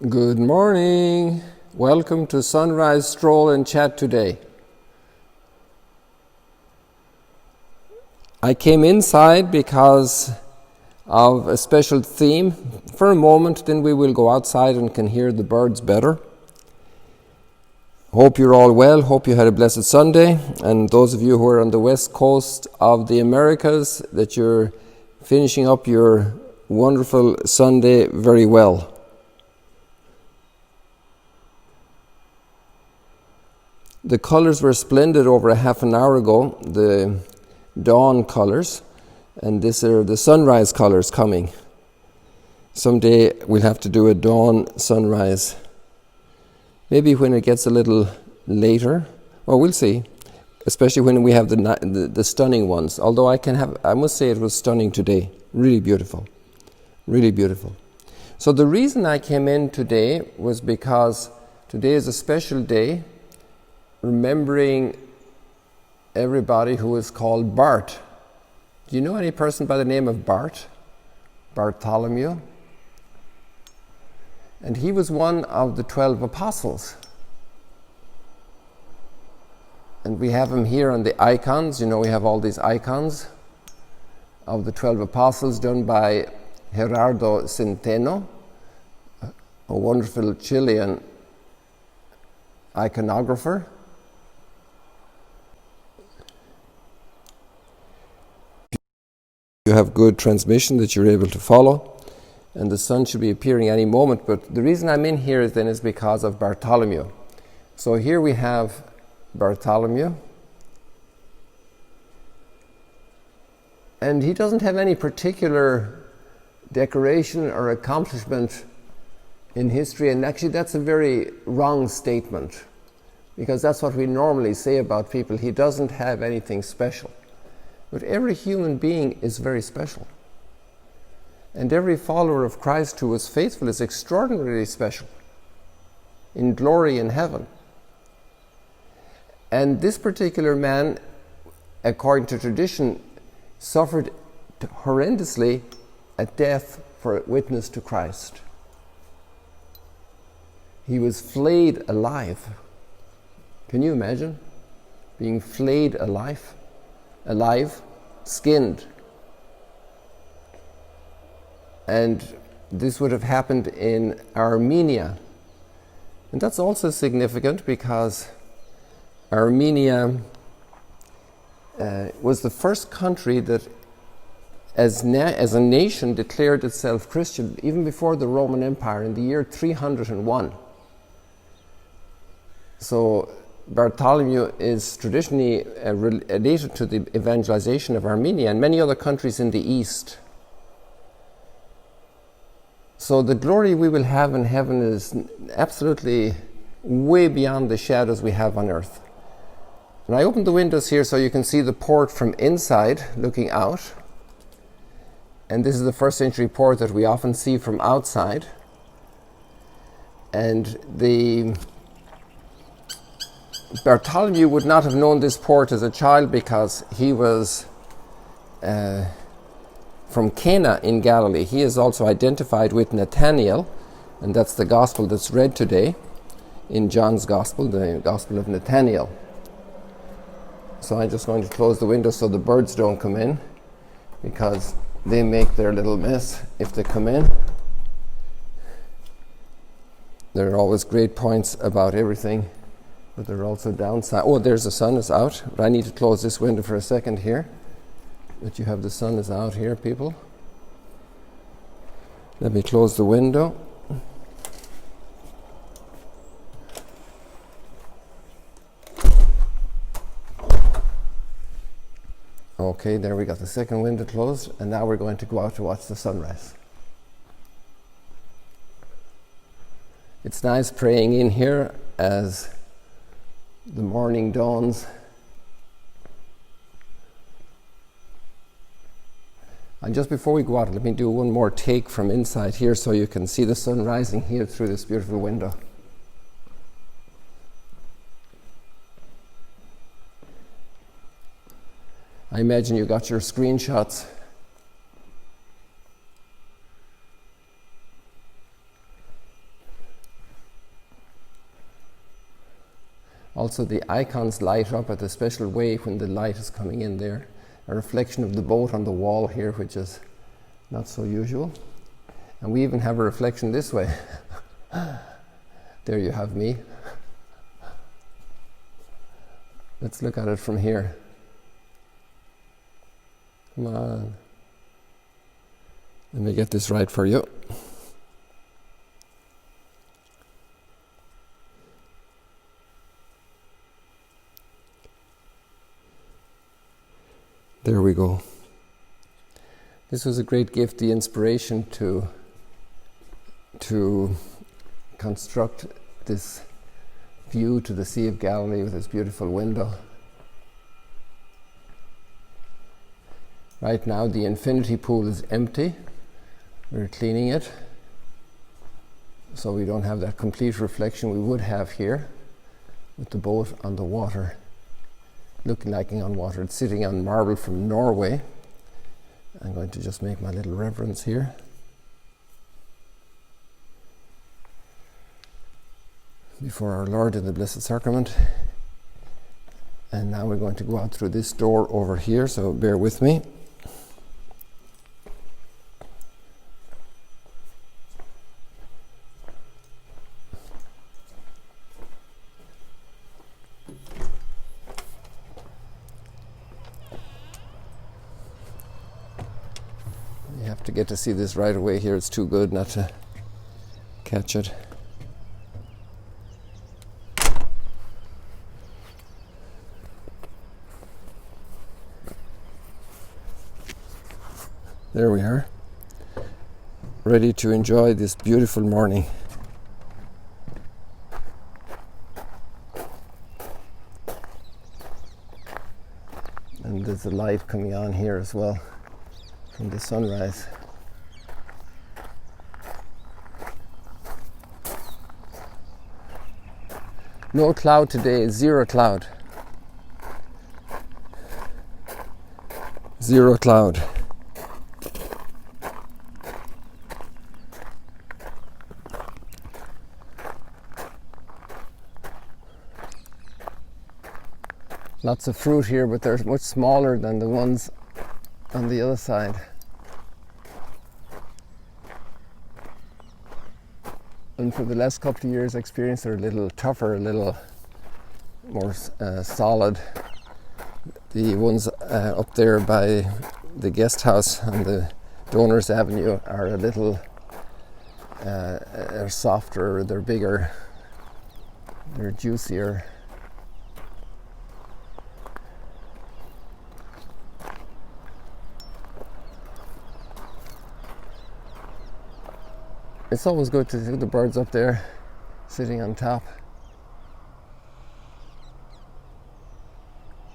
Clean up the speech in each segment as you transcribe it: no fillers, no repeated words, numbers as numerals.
Good morning. Welcome to Sunrise Stroll and Chat today. I came inside because of a special theme. For a moment, then we will go outside and can hear the birds better. Hope you're all well. Hope you had a blessed Sunday. And those of you who are on the west coast of the Americas, that you're finishing up your wonderful Sunday very well. The colours were splendid over a half an hour ago, the dawn colours, and these are the sunrise colours coming. Someday we'll have to do a dawn sunrise. Maybe when it gets a little later, well, we'll see, especially when we have the stunning ones. Although I must say it was stunning today, really beautiful, really beautiful. So the reason I came in today was because today is a special day, remembering everybody who is called Bart. Do you know any person by the name of Bart? Bartholomew? And he was one of the 12 apostles. And we have him here on the icons. You know, we have all these icons of the 12 apostles done by Gerardo Centeno, a wonderful Chilean iconographer. You have good transmission that you're able to follow, and the sun should be appearing any moment. But the reason I'm in here is because of Bartholomew. So here we have Bartholomew, and he doesn't have any particular decoration or accomplishment in history, and actually that's a very wrong statement, because that's what we normally say about people. He doesn't have anything special. But every human being is very special. And every follower of Christ who is faithful is extraordinarily special in glory in heaven. And this particular man, according to tradition, suffered horrendously at death for witness to Christ. He was flayed alive. Can you imagine being flayed alive, skinned? And this would have happened in Armenia. And that's also significant because Armenia was the first country that as a nation declared itself Christian, even before the Roman Empire, in the year 301. So Bartholomew is traditionally related to the evangelization of Armenia and many other countries in the East. So the glory we will have in heaven is absolutely way beyond the shadows we have on earth. And I opened the windows here so you can see the port from inside looking out. And this is the first century port that we often see from outside. And Bartholomew would not have known this port as a child because he was from Cana in Galilee. He is also identified with Nathanael, and that's the gospel that's read today in John's gospel, the gospel of Nathanael. So I'm just going to close the window so the birds don't come in, because they make their little mess if they come in. There are always great points about everything, but there are also downsides. Oh, there's the sun is out, but I need to close this window for a second here. That you have the sun is out here, people. Let me close the window. Okay, there we got the second window closed, and now we're going to go out to watch the sunrise. It's nice praying in here as the morning dawns. And just before we go out, let me do one more take from inside here so you can see the sun rising here through this beautiful window. I imagine you got your screenshots. Also the icons light up at a special way when the light is coming in there. A reflection of the boat on the wall here, which is not so usual. And we even have a reflection this way. There you have me. Let's look at it from here. Come on. Let me get this right for you. There we go. This was a great gift, the inspiration to construct this view to the Sea of Galilee with this beautiful window. Right now the infinity pool is empty. We're cleaning it, so we don't have that complete reflection we would have here with the boat on the water, looking like on water. It's sitting on marble from Norway. I'm going to just make my little reverence here. Before our Lord in the Blessed Sacrament. And now we're going to go out through this door over here, so bear with me. You have to get to see this right away here. It's too good not to catch it. There we are, ready to enjoy this beautiful morning. And there's a light coming on here as well from the sunrise. No cloud today, zero cloud. Zero cloud. Lots of fruit here, but they're much smaller than the ones on the other side. And for the last couple of years' experience, they're a little tougher, a little more solid. The ones up there by the guest house on the Donors Avenue are a little are softer, they're bigger, they're juicier. It's always good to see the birds up there sitting on top.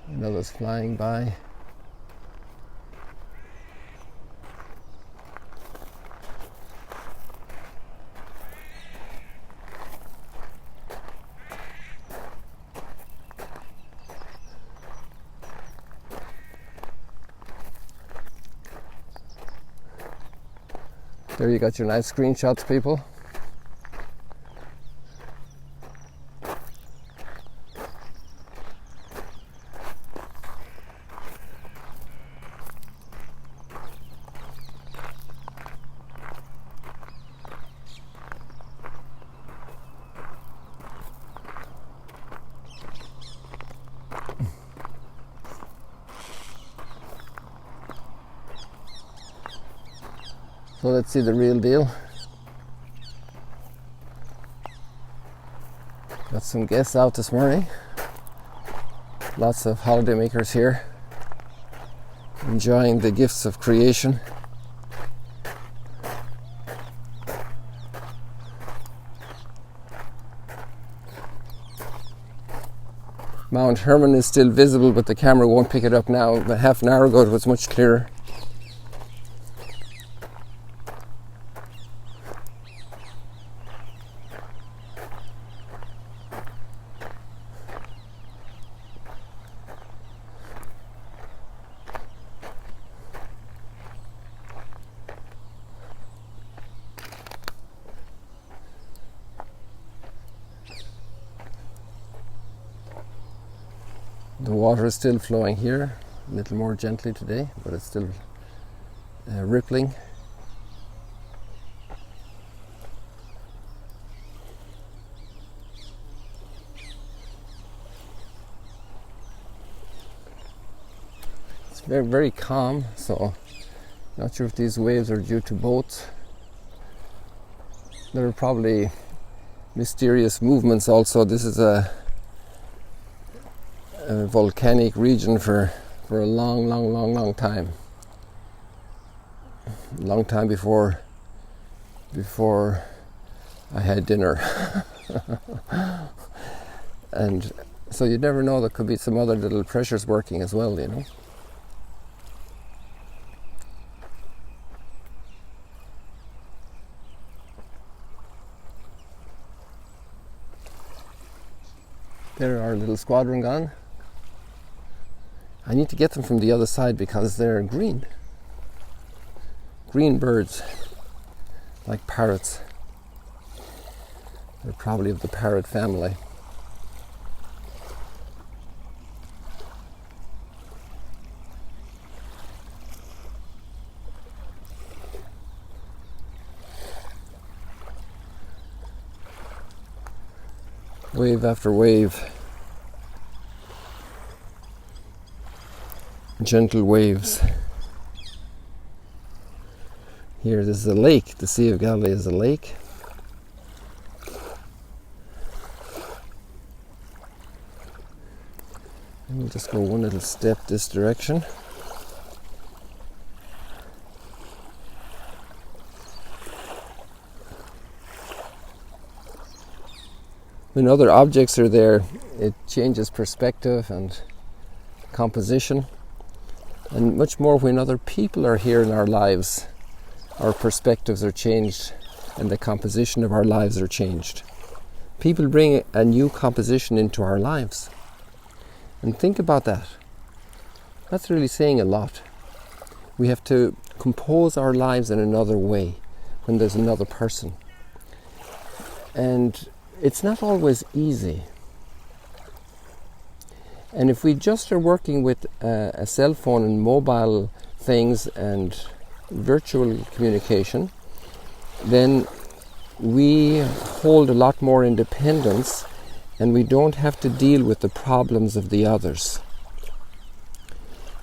Another's flying by. There you got your nice screenshots, people. So let's see the real deal. Got some guests out this morning. Lots of holidaymakers here, enjoying the gifts of creation. Mount Hermon is still visible, but the camera won't pick it up now. But half an hour ago it was much clearer. The water is still flowing here, a little more gently today, but it's still rippling. It's very, very calm, so not sure if these waves are due to boats. There are probably mysterious movements also. This is a volcanic region for a long time. Long time before I had dinner. And so you never know, there could be some other little pressures working as well, you know. There our little squadron gone. I need to get them from the other side because they're green. Green birds, like parrots. They're probably of the parrot family. Wave after wave. Gentle waves. Here, this is a lake. The Sea of Galilee is a lake. And we'll just go one little step this direction. When other objects are there, it changes perspective and composition. And much more when other people are here in our lives, our perspectives are changed and the composition of our lives are changed. People bring a new composition into our lives. And think about that. That's really saying a lot. We have to compose our lives in another way when there's another person. And it's not always easy. And if we just are working with a cell phone and mobile things and virtual communication, then we hold a lot more independence and we don't have to deal with the problems of the others.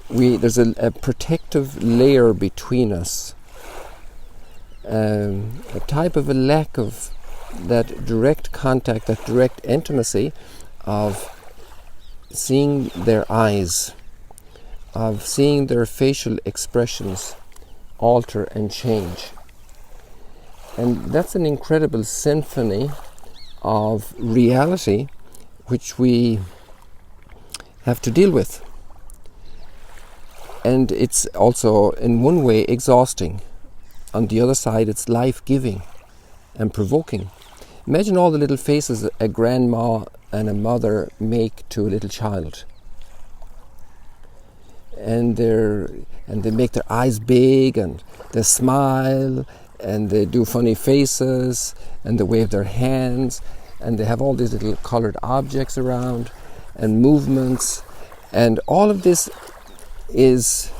There's a protective layer between us, a type of a lack of that direct contact, that direct intimacy of seeing their eyes, of seeing their facial expressions alter and change. And that's an incredible symphony of reality which we have to deal with. And it's also, in one way, exhausting. On the other side, it's life-giving and provoking. Imagine all the little faces a grandma and a mother make to a little child. And they make their eyes big and they smile and they do funny faces and they wave their hands and they have all these little colored objects around and movements, and all of this is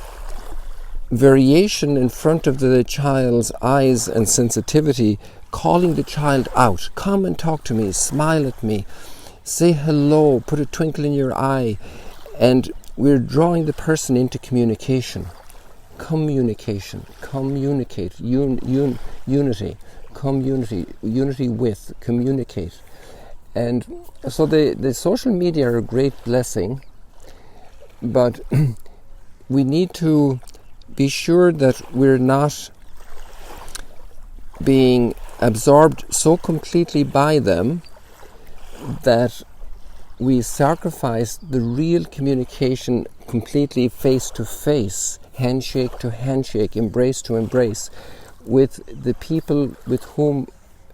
variation in front of the child's eyes and sensitivity, calling the child out. Come and talk to me, smile at me, say hello, put a twinkle in your eye. And we're drawing the person into communication. Communication, communicate, unity, unity with, communicate. And so the social media are a great blessing, but we need to be sure that we're not being absorbed so completely by them that we sacrifice the real communication completely face to face, handshake to handshake, embrace to embrace, with the people with whom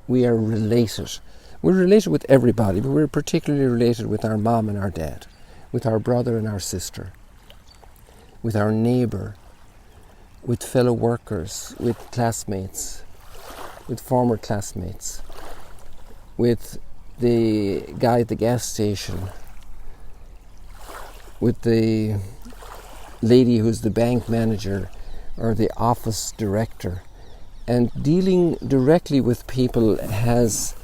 we are related. We're related with everybody, but we're particularly related with our mom and our dad, with our brother and our sister, with our neighbour, with fellow workers, with classmates, with former classmates, with the guy at the gas station, with the lady who's the bank manager or the office director. And dealing directly with people has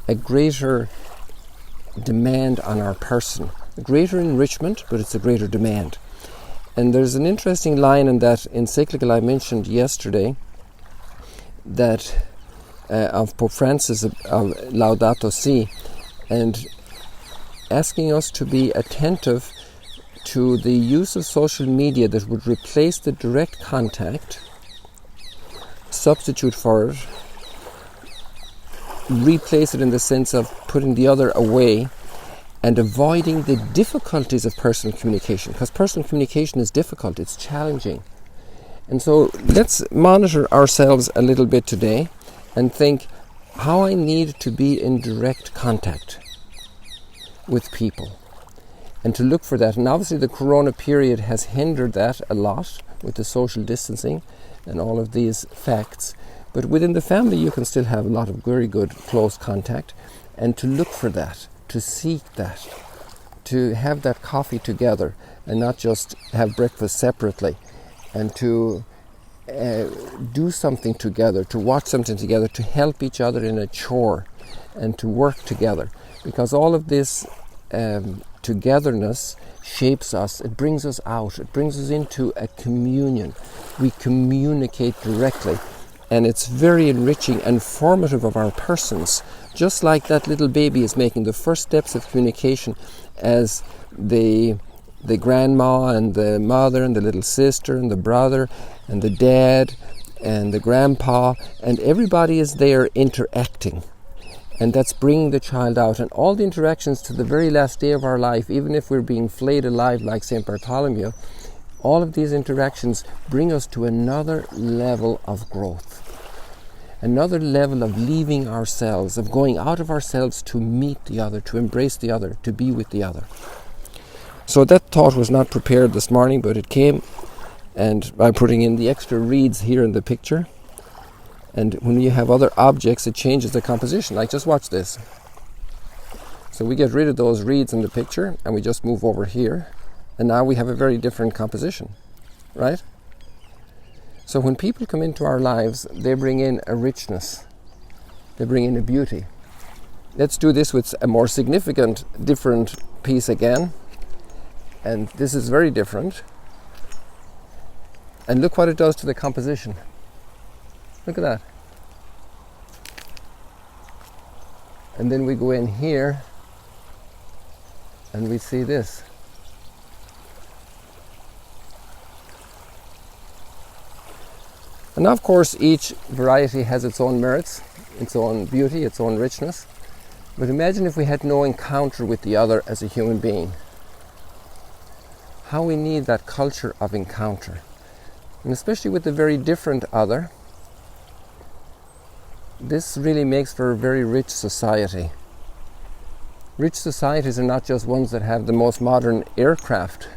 a greater demand on our person, a greater enrichment, but it's a greater demand. And there's an interesting line in that encyclical I mentioned yesterday that of Pope Francis of Laudato Si, and asking us to be attentive to the use of social media that would replace the direct contact, substitute for it, replace it in the sense of putting the other away and avoiding the difficulties of personal communication, because personal communication is difficult, it's challenging. And so let's monitor ourselves a little bit today and think how I need to be in direct contact with people and to look for that. And obviously the corona period has hindered that a lot with the social distancing and all of these facts. But within the family you can still have a lot of very good close contact, and to look for that, to seek that, to have that coffee together and not just have breakfast separately, and to do something together, to watch something together, to help each other in a chore and to work together. Because all of this togetherness shapes us, it brings us out, it brings us into a communion. We communicate directly, and it's very enriching and formative of our persons. Just like that little baby is making the first steps of communication as the grandma and the mother and the little sister and the brother and the dad and the grandpa, and everybody is there interacting. And that's bringing the child out. And all the interactions to the very last day of our life, even if we're being flayed alive like St. Bartholomew, all of these interactions bring us to another level of growth. Another level of leaving ourselves, of going out of ourselves to meet the other, to embrace the other, to be with the other. So that thought was not prepared this morning, but it came, and by putting in the extra reeds here in the picture. And when you have other objects, it changes the composition. Like, just watch this. So we get rid of those reeds in the picture and we just move over here, and now we have a very different composition, right? So when people come into our lives, they bring in a richness, they bring in a beauty. Let's do this with a more significant, different piece again. And this is very different. And look what it does to the composition. Look at that. And then we go in here and we see this. And of course each variety has its own merits, its own beauty, its own richness. But imagine if we had no encounter with the other as a human being. How we need that culture of encounter. And especially with the very different other, this really makes for a very rich society. Rich societies are not just ones that have the most modern aircraft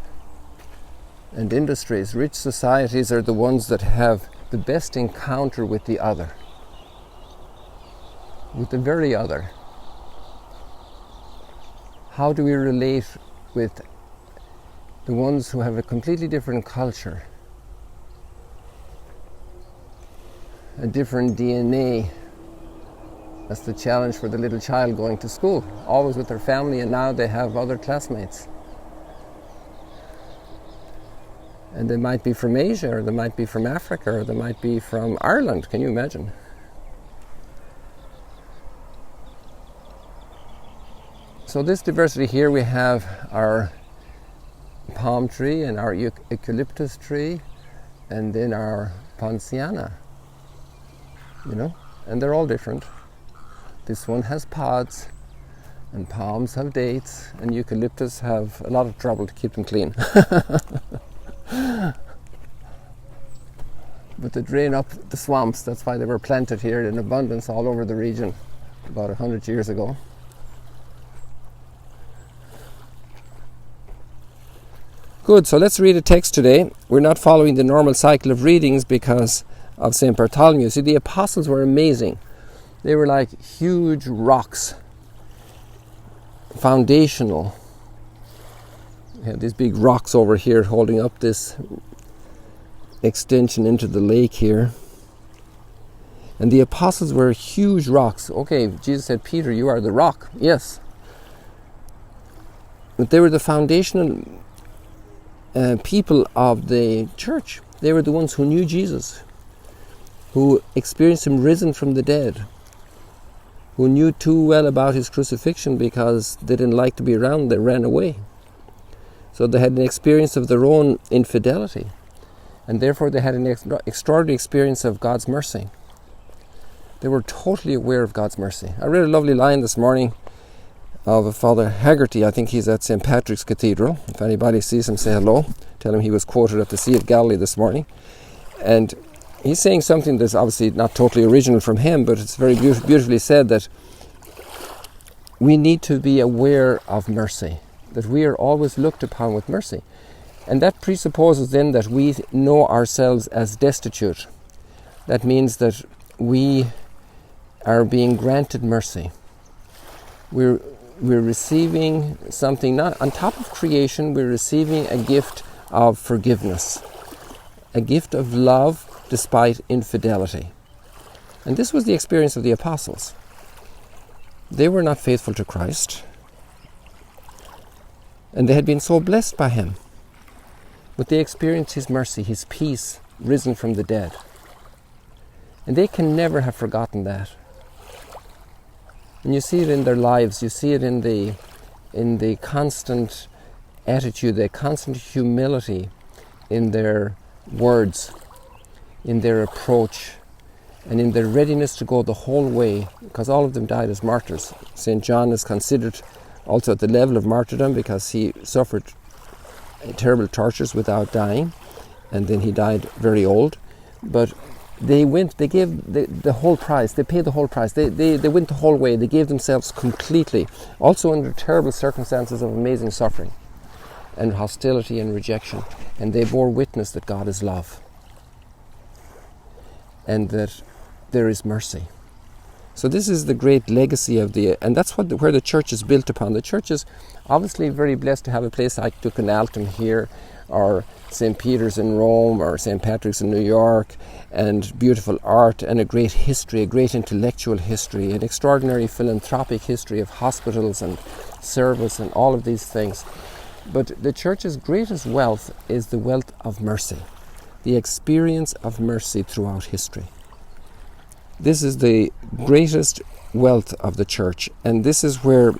and industries. Rich societies are the ones that have the best encounter with the other, with the very other. How do we relate with the ones who have a completely different culture, a different DNA? That's the challenge for the little child going to school, always with their family, and now they have other classmates. And they might be from Asia, or they might be from Africa, or they might be from Ireland. Can you imagine? So this diversity here, we have our palm tree and our eucalyptus tree, and then our poinciana, and they're all different. This one has pods, and palms have dates, and eucalyptus have a lot of trouble to keep them clean. But they drain up the swamps. That's why they were planted here in abundance all over the region about 100 years ago. Good, so let's read a text today. We're not following the normal cycle of readings because of St. Bartholomew. See, the apostles were amazing. They were like huge rocks, foundational, We have these big rocks over here holding up this extension into the lake here. And the apostles were huge rocks. Okay, Jesus said, Peter, you are the rock. Yes. But they were the foundational people of the church. They were the ones who knew Jesus, who experienced him risen from the dead, who knew too well about his crucifixion because they didn't like to be around, they ran away. So they had an experience of their own infidelity, and therefore they had an extraordinary experience of God's mercy. They were totally aware of God's mercy. I read a lovely line this morning of Father Haggerty. I think he's at St. Patrick's Cathedral. If anybody sees him, say hello. Tell him he was quoted at the Sea of Galilee this morning. And he's saying something that's obviously not totally original from him, but it's very beautifully said, that we need to be aware of mercy, that we are always looked upon with mercy. And that presupposes then that we know ourselves as destitute. That means that we are being granted mercy. We're receiving something, not on top of creation, we're receiving a gift of forgiveness, a gift of love despite infidelity. And this was the experience of the apostles. They were not faithful to Christ, and they had been so blessed by him, but they experienced his mercy, his peace, risen from the dead. And they can never have forgotten that. And you see it in their lives, you see it in the constant attitude, the constant humility in their words, in their approach, and in their readiness to go the whole way, because all of them died as martyrs. St. John is considered also at the level of martyrdom because he suffered terrible tortures without dying, and then he died very old. But they gave the whole price, they paid the whole price, they went the whole way, they gave themselves completely, also under terrible circumstances of amazing suffering and hostility and rejection. And they bore witness that God is love and that there is mercy. So this is the great legacy of and that's where the church is built upon. The church is obviously very blessed to have a place like Duquesne-Alton here, or St. Peter's in Rome, or St. Patrick's in New York, and beautiful art and a great history, a great intellectual history, an extraordinary philanthropic history of hospitals and service and all of these things. But the church's greatest wealth is the wealth of mercy, the experience of mercy throughout history. This is the greatest wealth of the church, and this is where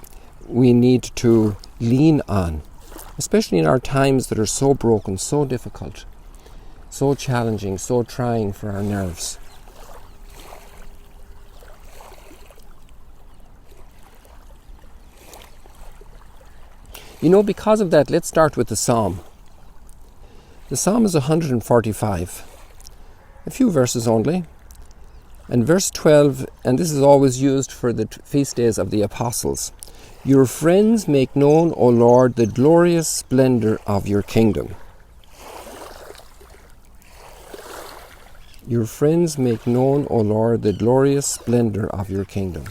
we need to lean on, especially in our times that are so broken, so difficult, so challenging, so trying for our nerves. You know, because of that, let's start with the Psalm. The Psalm is 145, a few verses only. And verse 12, and this is always used for the feast days of the apostles. Your friends make known, O Lord, the glorious splendor of your kingdom. Your friends make known, O Lord, the glorious splendor of your kingdom.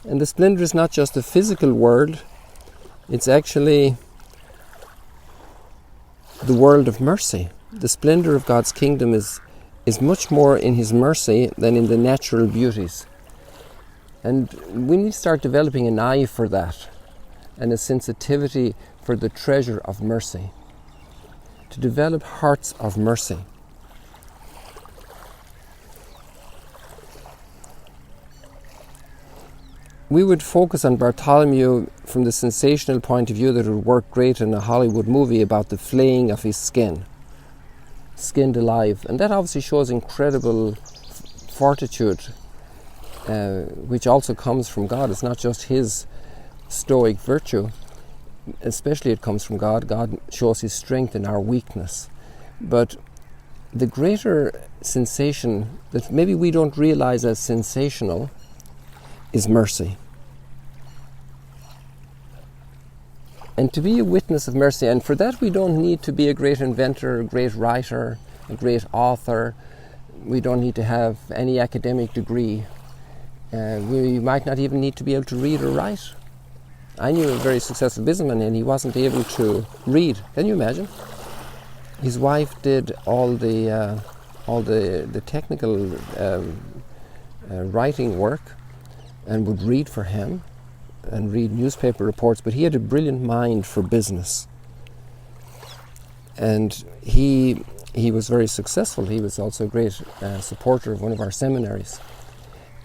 And the splendor is not just a physical world, it's actually the world of mercy. The splendor of God's kingdom is much more in his mercy than in the natural beauties. And we need to start developing an eye for that and a sensitivity for the treasure of mercy, to develop hearts of mercy. We would focus on Bartholomew from the sensational point of view that it would work great in a Hollywood movie about the flaying of his skin, skinned alive. And that obviously shows incredible fortitude, which also comes from God. It's not just his stoic virtue, especially it comes from God. God shows his strength in our weakness. But the greater sensation that maybe we don't realize as sensational is mercy. and to be a witness of mercy. And for that we don't need to be a great inventor, a great writer, a great author. We don't need to have any academic degree. We might not even need to be able to read or write. I knew a very successful businessman and he wasn't able to read. Can you imagine? His wife did all the technical writing work and would read for him and read newspaper reports, but he had a brilliant mind for business. And he was very successful. He was also a great supporter of one of our seminaries.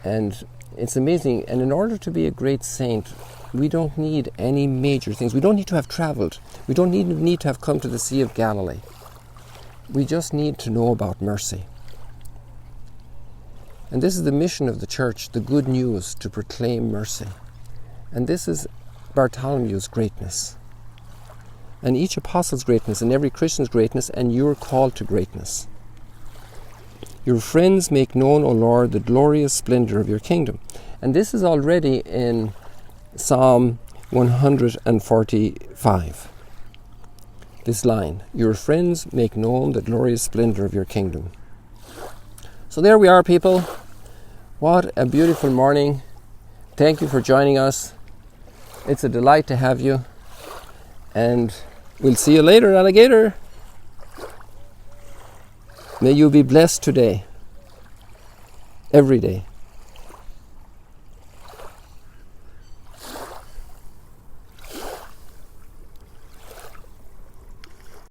And it's amazing. And in order to be a great saint, we don't need any major things. We don't need to have traveled. We don't need to have come to the Sea of Galilee. We just need to know about mercy. And this is the mission of the church, the good news, to proclaim mercy. And this is Bartholomew's greatness. And each apostle's greatness, and every Christian's greatness, and your call to greatness. Your friends make known, O Lord, the glorious splendor of your kingdom. And this is already in Psalm 145. This line, your friends make known the glorious splendor of your kingdom. So there we are, people. What a beautiful morning. Thank you for joining us. It's a delight to have you. And we'll see you later, alligator. May you be blessed today, every day.